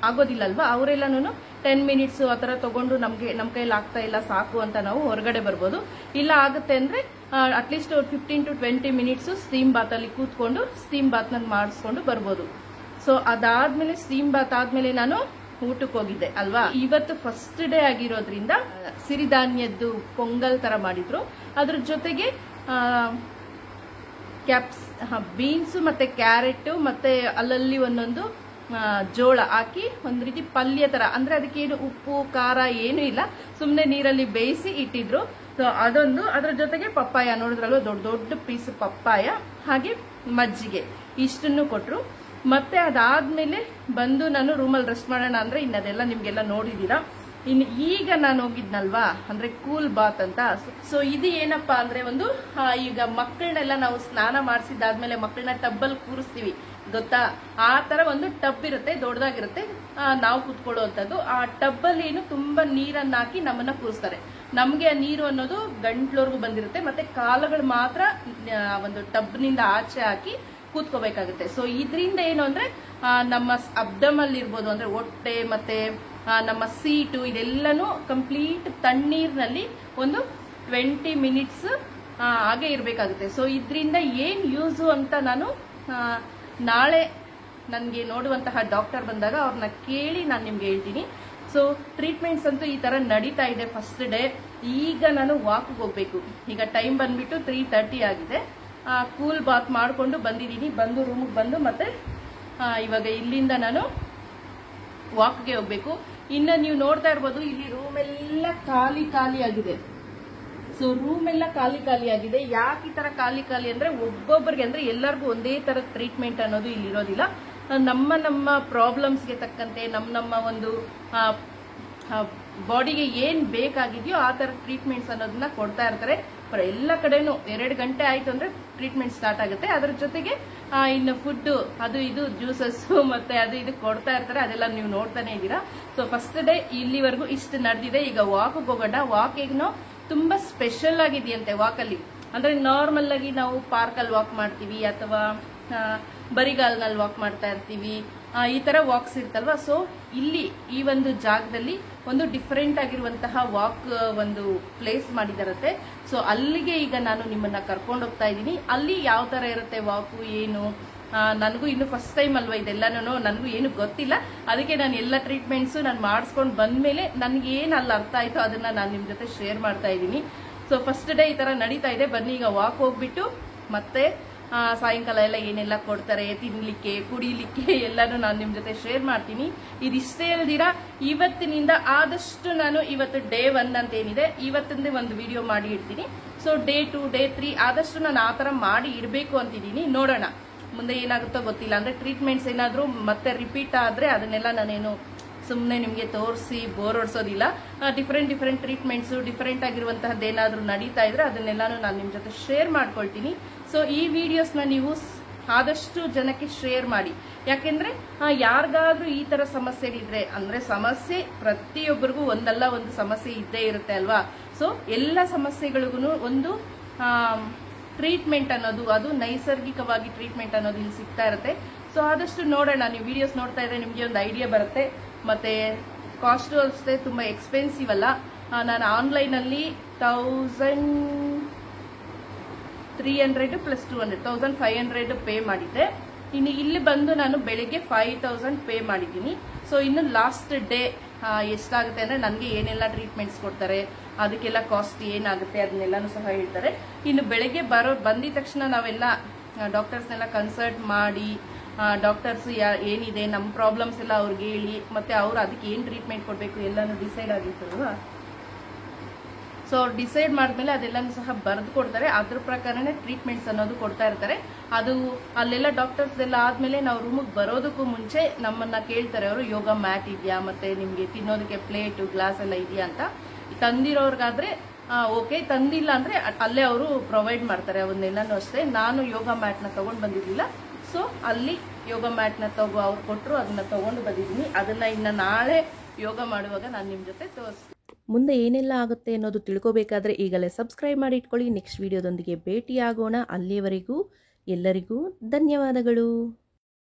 Speaker 1: ಆಗೋದಿಲ್ಲ ಅಲ್ವಾ. ಅವರೆಲ್ಲನೂ 10 ಮಿನಿಟ್ಸ್ ಆ ತರ ತಗೊಂಡು ನಮ್ಮ ಕೈಲಿ ಆಗ್ತಾ ಇಲ್ಲ ಸಾಕು ಅಂತ ನಾವು ಹೊರಗಡೆ ಬರ್ಬೋದು. ಇಲ್ಲ ಆಗುತ್ತೆ ಅಂದ್ರೆ at least 15 to 20 minutes steam Baat ಅಲ್ಲಿ ಕೂತ್ಕೊಂಡು ಸ್ಟೀಮ್ ಬಾತ್ ನ ಮಾಡಿಸ್ಕೊಂಡು ಬರ್ಬೋದು. ಸೊ ಅದಾದ್ಮೇಲೆ ಸ್ಟೀಮ್ ಬಾತ್ ಆದ್ಮೇಲೆ ನಾನು ಊಟಕ್ಕೆ ಹೋಗಿದ್ದೆ ಅಲ್ವಾ. ಇವತ್ತು ಫಸ್ಟ್ ಡೇ ಆಗಿರೋದ್ರಿಂದ ಸಿರಿಧಾನ್ಯದ್ದು ಪೊಂಗಲ್ ತರ ಮಾಡಿದ್ರು. ಅದ್ರ ಜೊತೆಗೆ ಬೀನ್ಸ್ ಮತ್ತೆ ಕ್ಯಾರೆಟ್ ಮತ್ತೆ ಅಲ್ಲಲ್ಲಿ ಒಂದೊಂದು ಜೋಳ ಹಾಕಿ ಒಂದ್ ರೀತಿ ಪಲ್ಯ ತರ, ಅಂದ್ರೆ ಅದಕ್ಕೇನು ಉಪ್ಪು ಖಾರ ಏನು ಇಲ್ಲ, ಸುಮ್ನೆ ನೀರಲ್ಲಿ ಬೇಯಿಸಿ ಇಟ್ಟಿದ್ರು. ಸೊ ಅದೊಂದು, ಅದ್ರ ಜೊತೆಗೆ ಪಪ್ಪಾಯ ನೋಡಿದ್ರಲ್ವ, ದೊಡ್ಡ ದೊಡ್ಡ ಪೀಸ್ ಪಪ್ಪಾಯ, ಹಾಗೆ ಮಜ್ಜಿಗೆ, ಇಷ್ಟನ್ನು ಕೊಟ್ರು. ಮತ್ತೆ ಅದಾದ್ಮೇಲೆ ಬಂದು ನಾನು ರೂಮಲ್ಲಿ ರೆಸ್ಟ್ ಮಾಡೋಣ ಅಂದ್ರೆ ಇನ್ನದೆಲ್ಲ ನಿಮ್ಗೆಲ್ಲ ನೋಡಿದೀರಾ. ಇನ್ನು ಈಗ ನಾನು ಹೋಗಿದ್ನಲ್ವಾ ಅಂದ್ರೆ ಕೂಲ್ ಬಾತ್ ಅಂತ. ಸೊ ಇದು ಏನಪ್ಪಾ ಅಂದ್ರೆ ಒಂದು ಈಗ ಮಕ್ಕಳನ್ನೆಲ್ಲ ನಾವು ಸ್ನಾನ ಮಾಡಿಸಿದಾದ್ಮೇಲೆ ಮಕ್ಕಳನ್ನ ಟಬ್ಬಲ್ಲಿ ಕೂರಿಸ್ತೀವಿ ಗೊತ್ತಾ. ಆ ತರ ಒಂದು ಟಬ್ ಇರುತ್ತೆ, ದೊಡ್ಡದಾಗಿರುತ್ತೆ, ನಾವು ಕುತ್ಕೊಳ್ಳುವಂಥದ್ದು. ಆ ಟಬ್ಬಲ್ಲಿ ಏನು ತುಂಬಾ ನೀರನ್ನ ಹಾಕಿ ನಮ್ಮನ್ನ ಕೂರಿಸ್ತಾರೆ. ನಮ್ಗೆ ಆ ನೀರು ಅನ್ನೋದು ಗಂಟ್ಲವರೆಗೂ ಬಂದಿರುತ್ತೆ, ಮತ್ತೆ ಕಾಲುಗಳು ಮಾತ್ರ ಒಂದು ಟಬ್ನಿಂದ ಆಚೆ ಹಾಕಿ ಕೂತ್ಕೋಬೇಕಾಗುತ್ತೆ. ಸೊ ಇದರಿಂದ ಏನು ಅಂದ್ರೆ ನಮ್ಮ ಅಬ್ಡಮಲ್ ಇರ್ಬೋದು, ಅಂದ್ರೆ ಹೊಟ್ಟೆ ಮತ್ತೆ ನಮ್ಮ ಸೀಟು ಇದೆಲ್ಲನೂ ಕಂಪ್ಲೀಟ್ ತಣ್ಣೀರಿನಲ್ಲಿ ಒಂದು 20 ಮಿನಿಟ್ಸ್ ಹಾಗೆ ಇರಬೇಕಾಗುತ್ತೆ. ಸೊ ಇದರಿಂದ ಏನ್ ಯೂಸು ಅಂತ ನಾನು ನಾಳೆ ನನಗೆ ನೋಡುವಂತಹ ಡಾಕ್ಟರ್ ಬಂದಾಗ ಅವ್ರನ್ನ ಕೇಳಿ ನಾನು ನಿಮ್ಗೆ ಹೇಳ್ತೀನಿ. ಸೊ ಟ್ರೀಟ್ಮೆಂಟ್ಸ್ ಅಂತೂ ಈ ತರ ನಡೀತಾ ಇದೆ ಫಸ್ಟ್ ಡೇ. ಈಗ ನಾನು ವಾಕ್ಗೆ ಹೋಗ್ಬೇಕು. ಈಗ ಟೈಮ್ ಬಂದ್ಬಿಟ್ಟು 3:30 ಆಗಿದೆ. ಕೂಲ್ ಬಾತ್ ಮಾಡ್ಕೊಂಡು ಬಂದಿದ್ದೀನಿ. ಬಂದು ರೂಮ್ಗೆ ಬಂದು ಮತ್ತೆ ಇವಾಗ ಇಲ್ಲಿಂದ ನಾನು ವಾಕ್ಗೆ ಹೋಗ್ಬೇಕು. ಇನ್ನು ನೀವು ನೋಡ್ತಾ ಇರ್ಬೋದು ಇಲ್ಲಿ ರೂಮ್ ಎಲ್ಲ ಖಾಲಿ ಆಗಿದೆ. ಸೊ ರೂಮ್ ಎಲ್ಲ ಖಾಲಿ ಆಗಿದೆ. ಯಾಕೆ ಈ ತರ ಖಾಲಿ ಅಂದ್ರೆ ಒಬ್ಬೊಬ್ಬರಿಗೆ ಅಂದ್ರೆ ಎಲ್ಲರಿಗೂ ಒಂದೇ ತರ ಟ್ರೀಟ್ಮೆಂಟ್ ಅನ್ನೋದು ಇಲ್ಲಿ ಇರೋದಿಲ್ಲ. ನಮ್ಮ ಪ್ರಾಬ್ಲಮ್ಸ್ಗೆ ತಕ್ಕಂತೆ ನಮ್ಮ ಒಂದು ಬಾಡಿಗೆ ಏನ್ ಬೇಕಾಗಿದೆಯೋ ಆ ತರ ಟ್ರೀಟ್ಮೆಂಟ್ಸ್ ಅನ್ನೋದನ್ನ ಕೊಡ್ತಾ ಇರ್ತಾರೆ. ಎಲ್ಲ ಕಡೆನೂ 2 ಗಂಟೆ ಆಯ್ತು ಅಂದ್ರೆ ಟ್ರೀಟ್ಮೆಂಟ್ ಸ್ಟಾರ್ಟ್ ಆಗುತ್ತೆ. ಅದ್ರ ಜೊತೆಗೆ ಇನ್ನು ಫುಡ್ ಅದು ಇದು ಜ್ಯೂಸಸ್ ಮತ್ತೆ ಅದು ಇದು ಕೊಡ್ತಾ ಇರ್ತಾರೆ. ಅದೆಲ್ಲ ನೀವು ನೋಡ್ತಾನೆ ಇದ್ದೀರಾ. ಸೊ ಫಸ್ಟ್ ಡೇ ಇಲ್ಲಿವರೆಗೂ ಇಷ್ಟು ನಡೆದಿದೆ. ಈಗ ವಾಕ್ಗೆ ಹೋಗೋಣ. ವಾಕಿಂಗ್ನು ತುಂಬಾ ಸ್ಪೆಷಲ್ ಆಗಿದೆಯಂತೆ ವಾಕಲ್ಲಿ. ಅಂದ್ರೆ ನಾರ್ಮಲ್ ಆಗಿ ನಾವು ಪಾರ್ಕಲ್ಲಿ ವಾಕ್ ಮಾಡ್ತೀವಿ ಅಥವಾ ಬರಿಗಾಲ್ನಲ್ಲಿ ವಾಕ್ ಮಾಡ್ತಾ ಇರ್ತೀವಿ, ಈ ತರ ವಾಕ್ಸ್ ಇರ್ತಲ್ವಾ. ಸೊ ಇಲ್ಲಿ ಈ ಒಂದು ಜಾಗದಲ್ಲಿ ಒಂದು ಡಿಫರೆಂಟ್ ಆಗಿರುವಂತಹ ವಾಕ್ ಒಂದು ಪ್ಲೇಸ್ ಮಾಡಿದಾರತ್ತೆ. ಸೊ ಅಲ್ಲಿಗೆ ಈಗ ನಾನು ನಿಮ್ಮನ್ನ ಕರ್ಕೊಂಡು ಹೋಗ್ತಾ ಇದ್ದೀನಿ. ಅಲ್ಲಿ ಯಾವ ತರ ಇರುತ್ತೆ ವಾಕು ಏನು, ನನಗೂ ಇನ್ನು ಫಸ್ಟ್ ಟೈಮ್ ಅಲ್ವಾ ಇದೆಲ್ಲನೂ, ನನಗೂ ಏನು ಗೊತ್ತಿಲ್ಲ. ಅದಕ್ಕೆ ನಾನು ಎಲ್ಲ ಟ್ರೀಟ್ಮೆಂಟ್ಸ್ ನಾನು ಮಾಡಿಸ್ಕೊಂಡು ಬಂದ್ಮೇಲೆ ನನ್ಗೆ ಏನ್ ಅಲ್ಲಿ ಅರ್ಥ ಆಯ್ತು ಅದನ್ನ ನಾನು ನಿಮ್ ಜೊತೆ ಶೇರ್ ಮಾಡ್ತಾ ಇದ್ದೀನಿ. ಸೊ ಫಸ್ಟ್ ಡೇ ಈ ತರ ನಡೀತಾ ಇದೆ. ಬನ್ನಿ ಈಗ ವಾಕ್ ಹೋಗ್ಬಿಟ್ಟು ಮತ್ತೆ ಸಾಯಂಕಾಲ ಎಲ್ಲ ಏನೆಲ್ಲ ಕೊಡ್ತಾರೆ ತಿನ್ಲಿಕ್ಕೆ ಕುಡಿಲಿಕ್ಕೆ ಎಲ್ಲಾನು ನಾನು ನಿಮ್ ಜೊತೆ ಶೇರ್ ಮಾಡ್ತೀನಿ. ಇದಿಷ್ಟೇ ಅಲ್ದಿರಾ ಇವತ್ತಿನಿಂದ ಆದಷ್ಟು ನಾನು ಇವತ್ತು ಡೇ 1 ಅಂತ ಏನಿದೆ ಇವತ್ತಿಂದ ಒಂದು ವಿಡಿಯೋ ಮಾಡಿ ಇಡ್ತೀನಿ. ಸೊ ಡೇ 2 ಡೇ 3 ಆದಷ್ಟು ನಾನು ಆ ತರ ಮಾಡಿ ಇಡಬೇಕು ಅಂತಿದ್ದೀನಿ. ನೋಡೋಣ ಮುಂದೆ ಏನಾಗುತ್ತೋ ಗೊತ್ತಿಲ್ಲ. ಅಂದ್ರೆ ಟ್ರೀಟ್ಮೆಂಟ್ಸ್ ಏನಾದ್ರು ಮತ್ತೆ ರಿಪೀಟ್ ಆದ್ರೆ ಅದನ್ನೆಲ್ಲ ನಾನೇನು ಸುಮ್ಮನೆ ನಿಮ್ಗೆ ತೋರಿಸಿ ಬೋರ್ ಹೊಡ್ಸೋದಿಲ್ಲ. ಡಿಫರೆಂಟ್ ಟ್ರೀಟ್ಮೆಂಟ್ಸ್ ಡಿಫರೆಂಟ್ ಆಗಿರುವಂತಹದ್ದು ಏನಾದ್ರು ನಡೀತಾ ಇದ್ರೆ ಅದನ್ನೆಲ್ಲಾನು ನಾನು ನಿಮ್ ಜೊತೆ ಶೇರ್ ಮಾಡ್ಕೊಳ್ತೀನಿ. ಸೊ ಈ ವಿಡಿಯೋಸ್ನ ನೀವು ಆದಷ್ಟು ಜನಕ್ಕೆ ಶೇರ್ ಮಾಡಿ. ಯಾಕೆಂದ್ರೆ ಯಾರಿಗಾದ್ರೂ ಈ ತರ ಸಮಸ್ಯೆಗಳಿದ್ರೆ, ಅಂದ್ರೆ ಸಮಸ್ಯೆ ಪ್ರತಿಯೊಬ್ಬರಿಗೂ ಒಂದಲ್ಲ ಒಂದು ಸಮಸ್ಯೆ ಇದ್ದೇ ಇರುತ್ತೆ ಅಲ್ವಾ. ಸೊ ಎಲ್ಲ ಸಮಸ್ಯೆಗಳಿಗೂ ಒಂದು ಟ್ರೀಟ್ಮೆಂಟ್ ಅನ್ನೋದು, ಅದು ನೈಸರ್ಗಿಕವಾಗಿ ಟ್ರೀಟ್ಮೆಂಟ್ ಅನ್ನೋದು ಇಲ್ಲಿ ಸಿಗ್ತಾ ಇರುತ್ತೆ. ಸೊ ಆದಷ್ಟು ನೋಡೋಣ. ನೀವು ವಿಡಿಯೋಸ್ ನೋಡ್ತಾ ಇದ್ರೆ ನಿಮ್ಗೆ ಒಂದು ಐಡಿಯಾ ಬರುತ್ತೆ. ಮತ್ತೆ ಕಾಸ್ಟ್ ಅಷ್ಟೇ ತುಂಬಾ ಎಕ್ಸ್ಪೆನ್ಸಿವ್ ಅಲ್ಲ. ನಾನು ಆನ್ಲೈನಲ್ಲಿ 1300 ಪ್ಲಸ್ 200 1500 ಪೇ ಮಾಡಿದ್ದೆ. ಇನ್ನು ಇಲ್ಲಿ ಬಂದು ನಾನು ಬೆಳಿಗ್ಗೆ 5000 ಪೇ ಮಾಡಿದ್ದೀನಿ. ಸೊ ಇನ್ನು ಲಾಸ್ಟ್ ಡೇ ಎಷ್ಟಾಗುತ್ತೆ ಅಂದರೆ ನನಗೆ ಏನೆಲ್ಲ ಟ್ರೀಟ್ಮೆಂಟ್ಸ್ ಕೊಡ್ತಾರೆ, ಅದಕ್ಕೆಲ್ಲ ಕಾಸ್ಟ್ ಏನಾಗುತ್ತೆ ಅದನ್ನೆಲ್ಲನೂ ಸಹ ಹೇಳ್ತಾರೆ. ಇನ್ನು ಬೆಳಗ್ಗೆ ಬಂದಿದ ತಕ್ಷಣ ನಾವೆಲ್ಲ ಡಾಕ್ಟರ್ಸ್ನೆಲ್ಲ ಕನ್ಸಲ್ಟ್ ಮಾಡಿ ಡಾಕ್ಟರ್ಸ್ ಏನಿದೆ ನಮ್ಮ ಪ್ರಾಬ್ಲಮ್ಸ್ ಎಲ್ಲ ಅವ್ರಿಗೆ ಹೇಳಿ ಮತ್ತೆ ಅವ್ರು ಅದಕ್ಕೆ ಏನು ಟ್ರೀಟ್ಮೆಂಟ್ ಕೊಡಬೇಕು ಎಲ್ಲನೂ ಡಿಸೈಡ್ ಆಗಿರ್ತಲ್ವಾ. ಸೊ ಡಿಸೈಡ್ ಮಾಡಿದ್ಮೇಲೆ ಅದೆಲ್ಲನೂ ಸಹ ಬರೆದು ಕೊಡ್ತಾರೆ. ಅದ್ರ ಪ್ರಕಾರನೇ ಟ್ರೀಟ್ಮೆಂಟ್ಸ್ ಅನ್ನೋದು ಕೊಡ್ತಾ ಇರ್ತಾರೆ. ಅದು ಅಲ್ಲೆಲ್ಲ ಡಾಕ್ಟರ್ಸ್ ಎಲ್ಲ ಆದಮೇಲೆ ನಾವು ರೂಮಿಗೆ ಬರೋದಕ್ಕೂ ಮುಂಚೆ ನಮ್ಮನ್ನ ಕೇಳ್ತಾರೆ ಅವರು, ಯೋಗ ಮ್ಯಾಟ್ ಇದೆಯಾ, ಮತ್ತೆ ನಿಮಗೆ ತಿನ್ನೋದಕ್ಕೆ ಪ್ಲೇಟು ಗ್ಲಾಸ್ ಎಲ್ಲ ಇದೆಯಾ ಅಂತ. ತಂದಿರೋರ್ಗಾದ್ರೆ ಓಕೆ, ತಂದಿಲ್ಲ ಅಂದರೆ ಅಲ್ಲೇ ಅವರು ಪ್ರೊವೈಡ್ ಮಾಡ್ತಾರೆ ಅವನ್ನೆಲ್ಲನೂ ಅಷ್ಟೇ. ನಾನು ಯೋಗ ಮ್ಯಾಟ್ನ ತೊಗೊಂಡು ಬಂದಿದ್ದಿಲ್ಲ. ಸೊ ಅಲ್ಲಿ ಯೋಗ ಮ್ಯಾಟ್ನ ಅವ್ರು ಕೊಟ್ಟರು, ಅದನ್ನ ತೊಗೊಂಡು ಬಂದಿದ್ದೀನಿ. ಅದನ್ನು ಇನ್ನು ನಾಳೆ ಯೋಗ ಮಾಡುವಾಗ ನಾನು ನಿಮ್ಮ ಜೊತೆ ತೋರಿಸ್ತೀನಿ.
Speaker 2: ಮುಂದೆ ಏನೆಲ್ಲ ಆಗುತ್ತೆ ಅನ್ನೋದು ತಿಳ್ಕೋಬೇಕಾದ್ರೆ ಈಗಲೇ ಸಬ್ಸ್ಕ್ರೈಬ್ ಮಾಡಿ ಇಟ್ಕೊಳ್ಳಿ. ನೆಕ್ಸ್ಟ್ ವಿಡಿಯೋದೊಂದಿಗೆ ಭೇಟಿಯಾಗೋಣ. ಅಲ್ಲಿಯವರೆಗೂ ಎಲ್ಲರಿಗೂ ಧನ್ಯವಾದಗಳು.